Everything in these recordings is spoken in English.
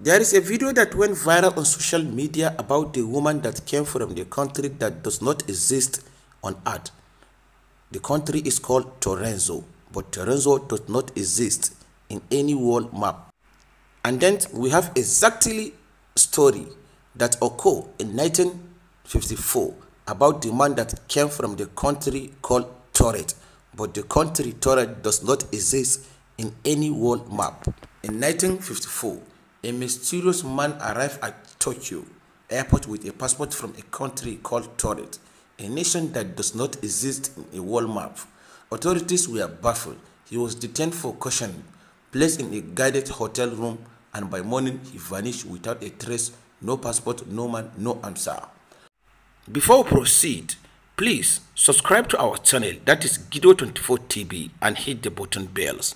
There is a video that went viral on social media about the woman that came from the country that does not exist on earth. The country is called Torenza, but Torenza does not exist in any world map. And then we have exactly story that occurred in 1954 about the man that came from the country called Taured, but the country Taured does not exist in any world map. In 1954, a mysterious man arrived at Tokyo airport with a passport from a country called Taured, a nation that does not exist in a world map. Authorities were baffled. He was detained for caution, placed in a guarded hotel room, and by morning he vanished without a trace. No passport, no man, no answer. Before we proceed, please subscribe to our channel, that is Guido24 TV, and hit the button bells.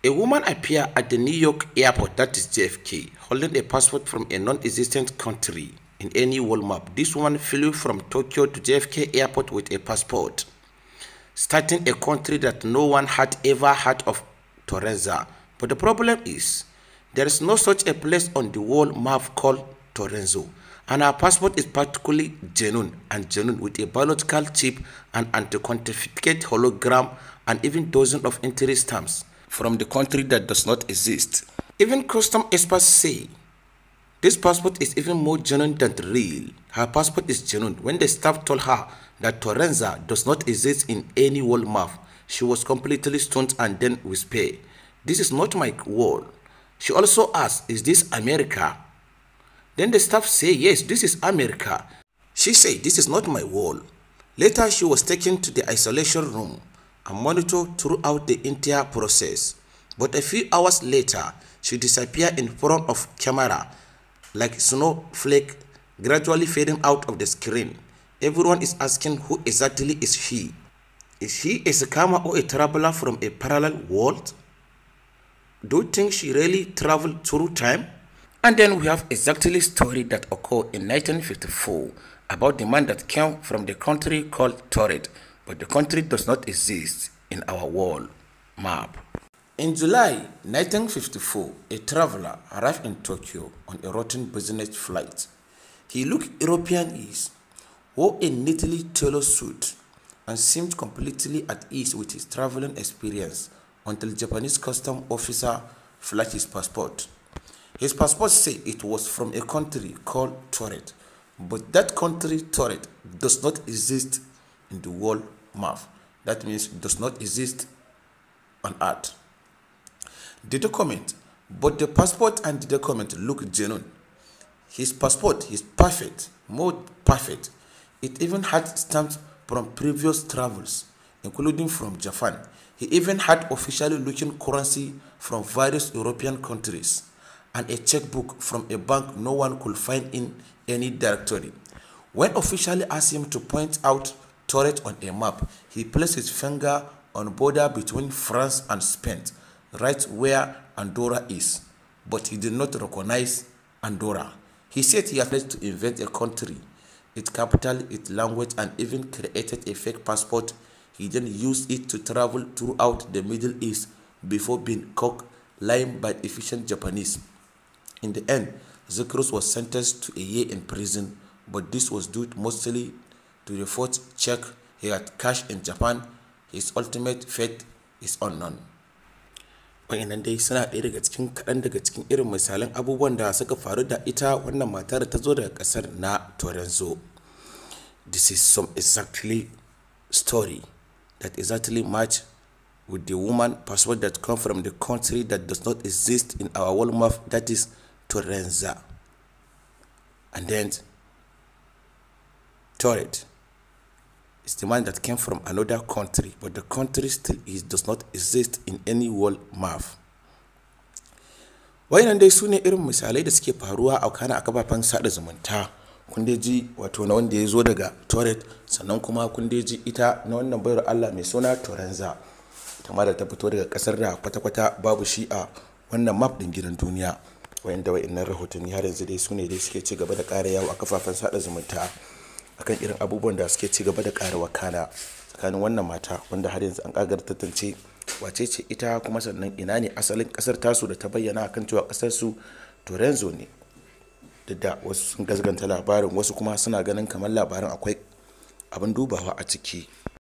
A woman appeared at the New York airport, that is JFK, holding a passport from a non-existent country in any world map. This woman flew from Tokyo to JFK airport with a passport, starting a country that no one had ever heard of, Torenza. But the problem is, there is no such a place on the world map called Torenza, and our passport is particularly genuine with a biological chip and anti-counterfeit hologram and even dozens of entry stamps from the country that does not exist. Even custom experts say this passport is even more genuine than real. Her passport is genuine. When the staff told her that Torenza does not exist in any world map, she was completely stunned and then whispered, "This is not my world." She also asked, "Is this America?" Then the staff said, "Yes, this is America." She said, "This is not my world." Later, she was taken to the isolation room and monitored throughout the entire process. But a few hours later, she disappeared in front of camera like snowflake, gradually fading out of the screen. Everyone is asking, who exactly is she? Is she a scammer or a traveler from a parallel world? Do you think she really traveled through time? And then we have exactly story that occurred in 1954 about the man that came from the country called Taured, but the country does not exist in our world map. In July 1954, a traveler arrived in Tokyo on a routine business flight. He looked European-ish, wore a neatly tailored suit, and seemed completely at ease with his traveling experience until Japanese custom officer flashed his passport. His passport said it was from a country called Taured, but that country Taured does not exist in the world map. That means it does not exist on earth. The document, but the passport and the document look genuine. His passport is perfect, more perfect. It even had stamps from previous travels, including from Japan. He even had officially looking currency from various European countries and a checkbook from a bank no one could find in any directory. When officially asked him to point out Taured on a map, he placed his finger on border between France and Spain, right where Andorra is, but he did not recognize Andorra. He said he had planned to invent a country, its capital, its language, and even created a fake passport. He then used it to travel throughout the Middle East before being caught lying by efficient Japanese. In the end, Zekros was sentenced to a year in prison, but this was due mostly to the fourth check he had cashed in Japan. His ultimate fate is unknown. Wayannan dai suna ɗaya daga cikin kaɗan daga cikin irin misalan abubuwan da suka faru da ita wannan matar ta zo daga ƙasar na Torenza. This is some exactly story that exactly match with the woman passport that come from the country that does not exist in our world map, that is Turanza. And then Taured is the man that came from another country, but the country still does not exist in any world map. Wayannan dai su ne irin misalai da suke faruwa a kana a kafafen sada zumunta. Kun dai ji wato na wanda ya zo daga Taured, sannan kuma kun dai ji ita na wannan bayar Allah mai suna Torenza, kuma da ta fito daga kasar da kwata-kwata babu shi a wannan map din gidan duniya. Wayanda wayannan rahotanni har yanzu dai su ne dai suke ci gaba da ƙara yawo a kafafen sada zumunta. akan irin abubuwan da suke ci gaba da ƙara wakana tsakanin wannan mata wanda har yanzu an ƙagar tantance wace ce ita, kuma sannan ina ne asalin ƙasar tasu da ta bayyana kan cewa ƙasar su Torenza ne. Duk da wasu sun gazganta labarin, wasu kuma suna ganin kamar labarin akwai abin dubawa a ciki.